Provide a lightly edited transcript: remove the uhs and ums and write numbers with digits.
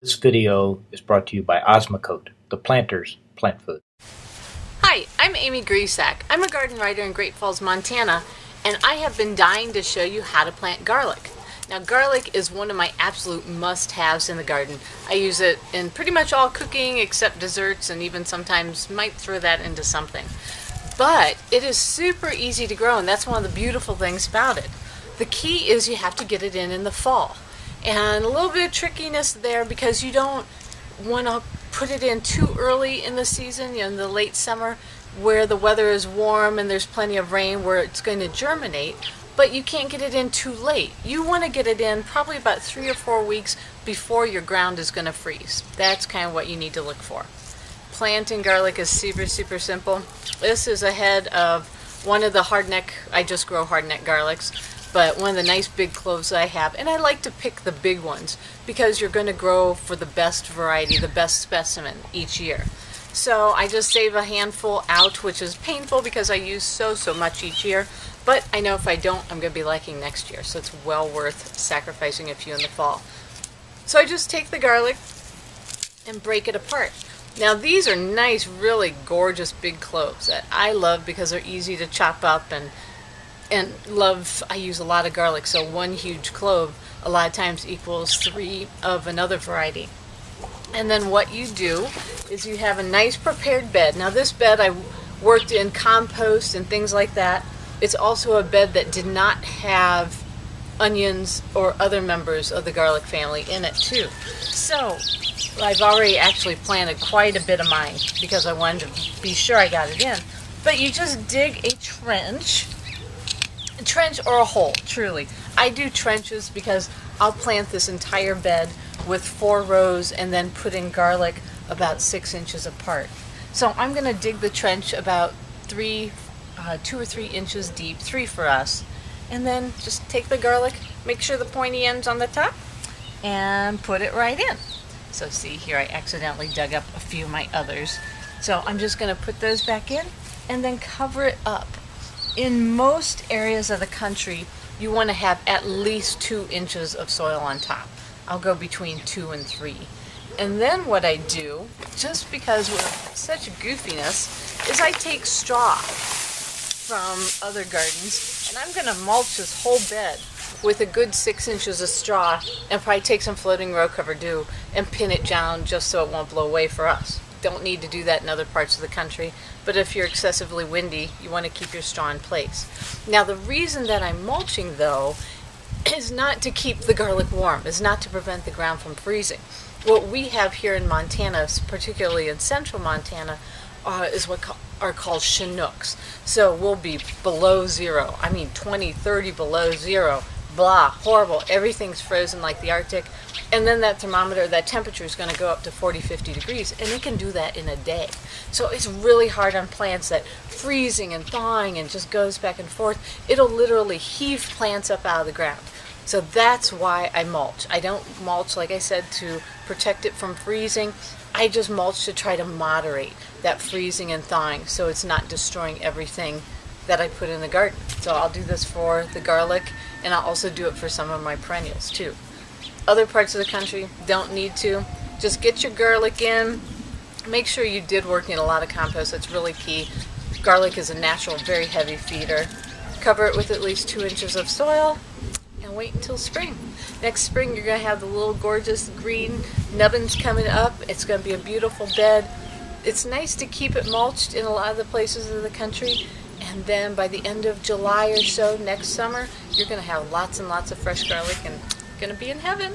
This video is brought to you by Osmocote, the planter's plant food. Hi, I'm Amy Grisak. I'm a garden writer in Great Falls, Montana, and I have been dying to show you how to plant garlic. Now, garlic is one of my absolute must-haves in the garden. I use it in pretty much all cooking except desserts, and even sometimes might throw that into something. But it is super easy to grow, and that's one of the beautiful things about it. The key is you have to get it in the fall. And a little bit of trickiness there because you don't want to put it in too early in the season, in the late summer, where the weather is warm and there's plenty of rain where it's going to germinate, but you can't get it in too late. You want to get it in probably about 3 or 4 weeks before your ground is going to freeze. That's kind of what you need to look for. Planting garlic is super simple. This is a head of one of the hardneck, I just grow hardneck garlics, but one of the nice big cloves I have, and I like to pick the big ones because you're going to grow for the best variety, the best specimen each year. So I just save a handful out, which is painful because I use so much each year, but I know if I don't, I'm going to be liking next year, so it's well worth sacrificing a few in the fall. So I just take the garlic and break it apart. Now these are nice, really gorgeous big cloves that I love because they're easy to chop up and I use a lot of garlic, so one huge clove a lot of times equals 3 of another variety. And then what you do is you have a nice prepared bed. Now this bed I worked in compost and things like that. It's also a bed that did not have onions or other members of the garlic family in it too. So I've already actually planted quite a bit of mine because I wanted to be sure I got it in. But you just dig a trench or a hole, truly. I do trenches because I'll plant this entire bed with 4 rows and then put in garlic about 6 inches apart. So I'm going to dig the trench about 2 or 3 inches deep, 3 for us, and then just take the garlic, make sure the pointy end's on the top, and put it right in. So see here, I accidentally dug up a few of my others. So I'm just going to put those back in and then cover it up. In most areas of the country, you want to have at least 2 inches of soil on top. I'll go between 2 and 3. And then what I do, just because we're such goofiness, is I take straw from other gardens, and I'm going to mulch this whole bed with a good 6 inches of straw, and probably take some floating row cover dew and pin it down just so it won't blow away for us. Don't need to do that in other parts of the country, but if you're excessively windy, you want to keep your straw in place. Now the reason that I'm mulching though is not to keep the garlic warm, is not to prevent the ground from freezing. What we have here in Montana, particularly in central Montana, is what are called Chinooks. So we'll be below zero, I mean 20, 30 below zero, blah, horrible, everything's frozen like the Arctic. And then that thermometer, that temperature is going to go up to 40, 50 degrees, and it can do that in a day. So it's really hard on plants that freezing and thawing and just goes back and forth. It'll literally heave plants up out of the ground. So that's why I mulch. I don't mulch, like I said, to protect it from freezing. I just mulch to try to moderate that freezing and thawing so it's not destroying everything that I put in the garden. So I'll do this for the garlic, and I'll also do it for some of my perennials too. Other parts of the country don't need to. Just get your garlic in. Make sure you did work in a lot of compost. That's really key. Garlic is a natural, very heavy feeder. Cover it with at least 2 inches of soil and wait until spring. Next spring you're going to have the little gorgeous green nubbins coming up. It's going to be a beautiful bed. It's nice to keep it mulched in a lot of the places of the country. And then by the end of July or so next summer, you're going to have lots and lots of fresh garlic and going to be in heaven.